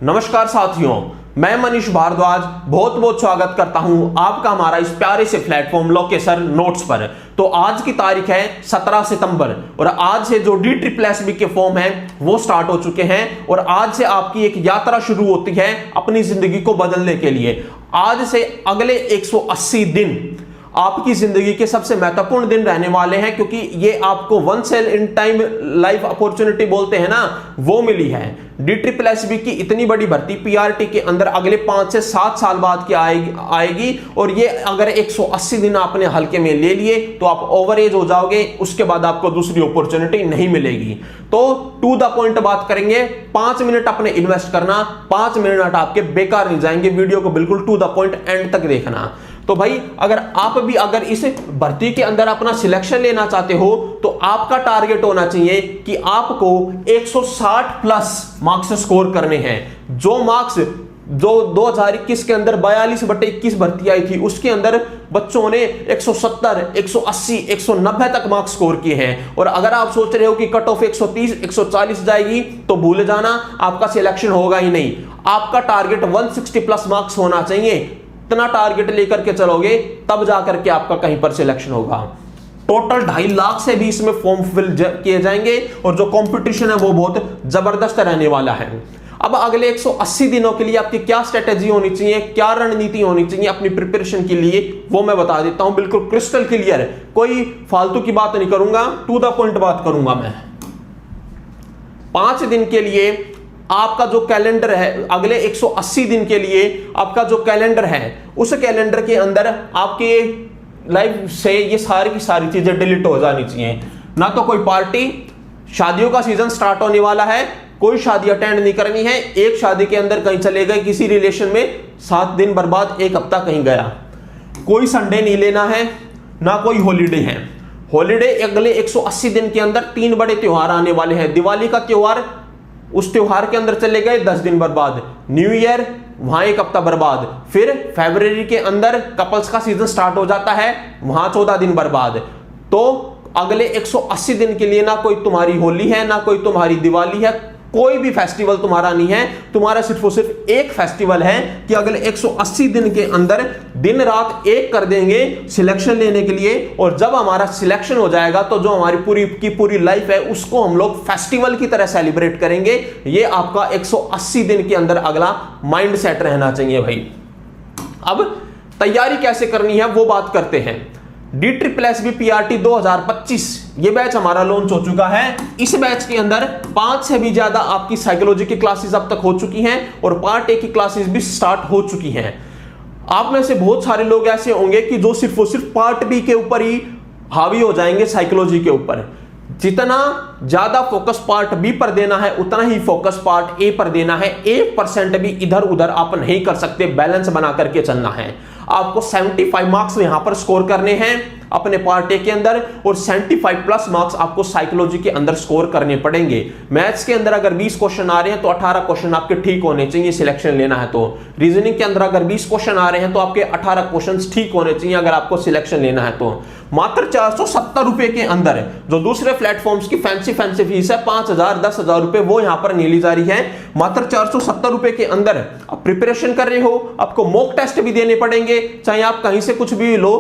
नमस्कार साथियों, मैं मनीष भारद्वाज बहुत बहुत स्वागत करता हूं आपका हमारा इस प्यारे से प्लेटफॉर्म लोकेसर नोट्स पर। तो आज की तारीख है 17 सितंबर और आज से जो DSSB के फॉर्म हैं वो स्टार्ट हो चुके हैं और आज से आपकी एक यात्रा शुरू होती है अपनी जिंदगी को बदलने के लिए। आज से अगले 180 दिन आपकी जिंदगी के सबसे महत्वपूर्ण दिन रहने वाले हैं, क्योंकि ये आपको one sale in time life opportunity बोलते हैं ना, वो मिली है। DSSB की इतनी बड़ी भर्ती PRT के अंदर अगले 5 से 7 साल बाद की आएगी और ये अगर 180 दिन आपने हल्के में ले लिए तो आप ओवर एज हो जाओगे, उसके बाद आपको दूसरी अपॉर्चुनिटी नहीं मिलेगी। तो टू द पॉइंट बात करेंगे, 5 मिनट अपने इन्वेस्ट करना, 5 मिनट आपके बेकार नहीं जाएंगे। वीडियो को बिल्कुल टू द पॉइंट एंड तक देखना। तो भाई अगर इस भर्ती के अंदर अपना सिलेक्शन लेना चाहते हो तो आपका टारगेट होना चाहिए कि आपको 160 प्लस मार्क्स स्कोर करने हैं। जो मार्क्स जो 2021 के अंदर 42/21 भर्ती आई थी उसके अंदर बच्चों ने 170, 180, 190 तक मार्क्स स्कोर किए हैं। और अगर आप सोच रहे हो कि कट ऑफ 130, 140 जाएगी तो भूल जाना, आपका सिलेक्शन होगा ही नहीं। आपका टारगेट 160 प्लस मार्क्स होना चाहिए। इतना टारगेट लेकर के चलोगे तब जाकर के आपका कहीं पर सिलेक्शन होगा। टोटल 2.5 लाख से भी इसमें फॉर्म फिल किए जाएंगे और जो कंपटीशन है वो बहुत जबरदस्त रहने वाला है। अब अगले 180 दिनों के लिए आपकी क्या स्ट्रेटेजी होनी चाहिए, क्या रणनीति होनी चाहिए अपनी प्रिपरेशन के लिए, वो मैं बता देता हूं बिल्कुल क्रिस्टल क्लियर। कोई फालतू की बात नहीं करूंगा, टू द पॉइंट बात करूंगा मैं। 5 दिन के लिए आपका जो कैलेंडर है, अगले 180 दिन के लिए आपका जो कैलेंडर है, उस कैलेंडर के अंदर आपके लाइफ से ये सारी की सारी चीजें डिलीट हो जानी चाहिए। ना तो कोई पार्टी, शादियों का सीजन स्टार्ट होने वाला है, कोई शादी अटेंड नहीं करनी है। एक शादी के अंदर कहीं चले गए किसी रिलेशन में, 7 दिन बर्बाद, 1 हफ्ता कहीं गया। कोई संडे नहीं लेना है, ना कोई हॉलीडे है। हॉलीडे अगले 180 दिन के अंदर 3 बड़े त्योहार आने वाले हैं। दिवाली का त्योहार, उस त्योहार के अंदर चले गए 10 दिन बर्बाद। न्यू ईयर, वहां 1 हफ्ता बर्बाद। फिर फरवरी के अंदर कपल्स का सीजन स्टार्ट हो जाता है, वहां 14 दिन बर्बाद। तो अगले 180 दिन के लिए ना कोई तुम्हारी होली है, ना कोई तुम्हारी दिवाली है, कोई भी फेस्टिवल तुम्हारा नहीं है। तुम्हारा सिर्फ और सिर्फ एक फेस्टिवल है कि अगले 180 दिन के अंदर दिन रात एक कर देंगे सिलेक्शन लेने के लिए। और जब हमारा सिलेक्शन हो जाएगा तो जो हमारी पूरी की पूरी लाइफ है उसको हम लोग फेस्टिवल की तरह सेलिब्रेट करेंगे। ये आपका 180 दिन के अंदर अगला माइंड सेट रहना चाहिए भाई। अब तैयारी कैसे करनी है वो बात करते हैं। DSSB PRT 2025 ये बैच हमारा लॉन्च हो चुका है। इस बैच के अंदर 5 से भी ज्यादा आपकी साइकोलॉजी की क्लासेस अब तक हो चुकी हैं और पार्ट ए की क्लासेस भी स्टार्ट हो चुकी हैं। आप में से बहुत सारे लोग ऐसे होंगे कि जो सिर्फ और सिर्फ पार्ट बी के ऊपर ही हावी हो जाएंगे, साइकोलॉजी के ऊपर। जितना ज्यादा फोकस पार्ट बी पर देना है उतना ही फोकस पार्ट ए पर देना है। 1% भी इधर उधर आप नहीं कर सकते, बैलेंस बना करके चलना है। आपको 75 मार्क्स यहां पर स्कोर करने हैं अपने पार्ट ए के अंदर और 75 प्लस मार्क्स आपको साइकोलॉजी के अंदर स्कोर करने पड़ेंगे। मैथ्स के अंदर अगर 20 क्वेश्चन आ रहे हैं तो 18 क्वेश्चन आपके ठीक होने चाहिए सिलेक्शन लेना है तो। रीजनिंग के अंदर अगर 20 क्वेश्चन आ रहे हैं तो आपके 18 क्वेश्चन ठीक होने चाहिए अगर आपको सिलेक्शन लेना है तो। मात्र 470 रुपए के अंदर, जो दूसरे प्लेटफॉर्म्स की फैंसी फीस है 5,000, 10,000 रुपए, वो यहां पर नहीं ली जा रही है। मात्र 470 रुपए के अंदर आप प्रिपरेशन कर रहे हो, आपको मॉक टेस्ट भी देने पड़ेंगे, चाहे आप कहीं से कुछ भी लो।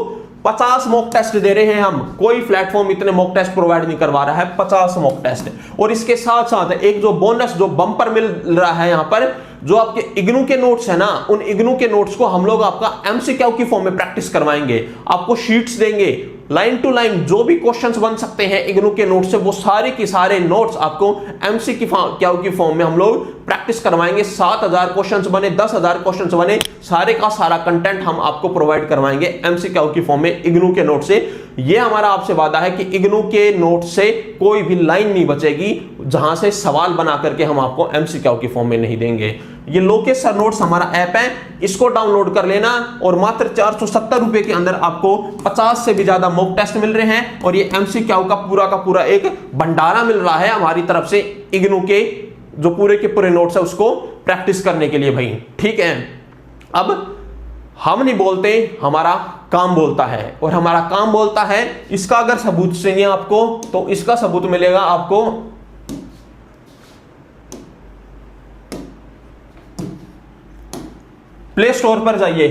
50 मॉक टेस्ट दे रहे हैं हम, कोई प्लेटफॉर्म इतने मॉक टेस्ट प्रोवाइड नहीं करवा रहा है। 50 मॉक टेस्ट, और इसके साथ साथ एक जो बोनस, जो बम्पर मिल रहा है यहां पर, जो आपके इग्नू के नोट्स है ना, उन इग्नू के नोट्स को हम लोग आपका MCQ की फॉर्म में प्रैक्टिस करवाएंगे। आपको शीट्स देंगे, लाइन टू लाइन जो भी क्वेश्चंस बन सकते हैं इग्नू के नोट से, वो सारे के सारे नोट्स आपको MCQ की फॉर्म में हम लोग प्रैक्टिस करवाएंगे। 7,000 क्वेश्चंस बने, 10,000 क्वेश्चंस बने, सारे का सारा कंटेंट हम आपको प्रोवाइड करवाएंगे MCQ की फॉर्म में इग्नू के नोट से। ये हमारा आपसे वादा है कि इग्नू के नोट से कोई भी लाइन नहीं बचेगी जहां से सवाल बना करके हम आपको MCQ की फॉर्म में नहीं देंगे। ये लोकेसर नोट्स हमारा ऐप है, इसको डाउनलोड कर लेना और मात्र 470 रुपए के अंदर आपको 50 से भी ज्यादा मॉक टेस्ट मिल रहे हैं और ये MCQ का पूरा एक भंडारा मिल रहा है हमारी तरफ से इग्नू के जो पूरे के पूरे नोट्स है उसको प्रैक्टिस करने के लिए भाई। ठीक है, अब हम नहीं बोलते, हमारा काम बोलता है, और हमारा काम बोलता है। इसका अगर सबूत चाहिए आपको तो इसका सबूत मिलेगा आपको प्ले स्टोर पर जाइए।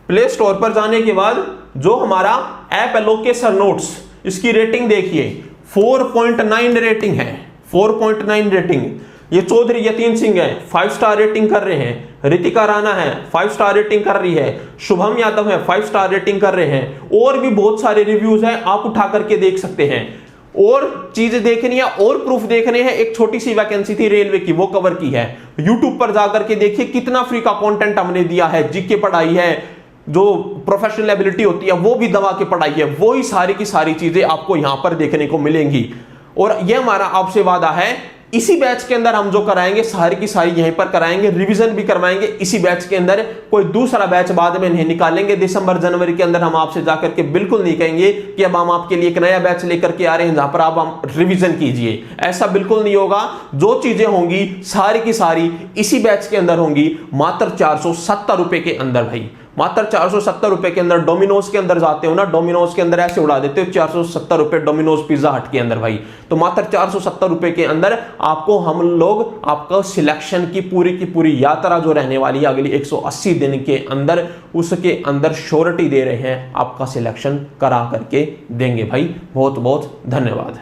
प्ले स्टोर पर जाने के बाद जो हमारा ऐप है लोकेशन नोट्स, इसकी रेटिंग देखिए 4.9 रेटिंग है, 4.9 रेटिंग। ये चौधरी यतीन सिंह है 5 स्टार रेटिंग कर रहे हैं, रितिका राणा है 5 स्टार रेटिंग कर रही है, शुभम यादव है 5 स्टार रेटिंग कर रहे हैं, और भी बहुत सारे रिव्यूज हैं, आप उठा करके देख सकते हैं। और चीजें देखनी है और प्रूफ देखने हैं, एक छोटी सी वैकेंसी थी रेलवे की, वो कवर की है। यूट्यूब पर जाकर के देखिए कितना फ्री का कंटेंट हमने दिया है, जीके पढ़ाई है, जो प्रोफेशनल एबिलिटी होती है वो भी दवा के पढ़ाई है, वो ही सारी की सारी चीजें आपको यहां पर देखने को मिलेंगी। और ये हमारा आपसे वादा है, इसी बैच के अंदर हम जो कराएंगे सारी की सारी यहीं पर कराएंगे, रिवीजन भी करवाएंगे इसी बैच के अंदर, कोई दूसरा बैच बाद में नहीं निकालेंगे। दिसंबर जनवरी के अंदर हम आपसे जाकर के बिल्कुल नहीं कहेंगे कि अब हम आपके लिए एक नया बैच लेकर के आ रहे हैं जहां पर आप हम रिवीजन कीजिए, ऐसा बिल्कुल नहीं होगा। जो चीजें होंगी सारी की सारी इसी बैच के अंदर होंगी, मात्र 470 रुपए के अंदर भाई, मात्र 470 रुपए के अंदर। डोमिनोज के अंदर जाते हो ना, डोमिनोज के अंदर ऐसे उड़ा देते हो 470 रुपए डोमिनोज पिज्जा हट के अंदर भाई, तो मात्र 470 रुपए के अंदर आपको हम लोग आपका सिलेक्शन की पूरी यात्रा जो रहने वाली है अगली 180 दिन के अंदर, उसके अंदर श्योरिटी दे रहे हैं, आपका सिलेक्शन करा करके देंगे भाई। बहुत बहुत धन्यवाद।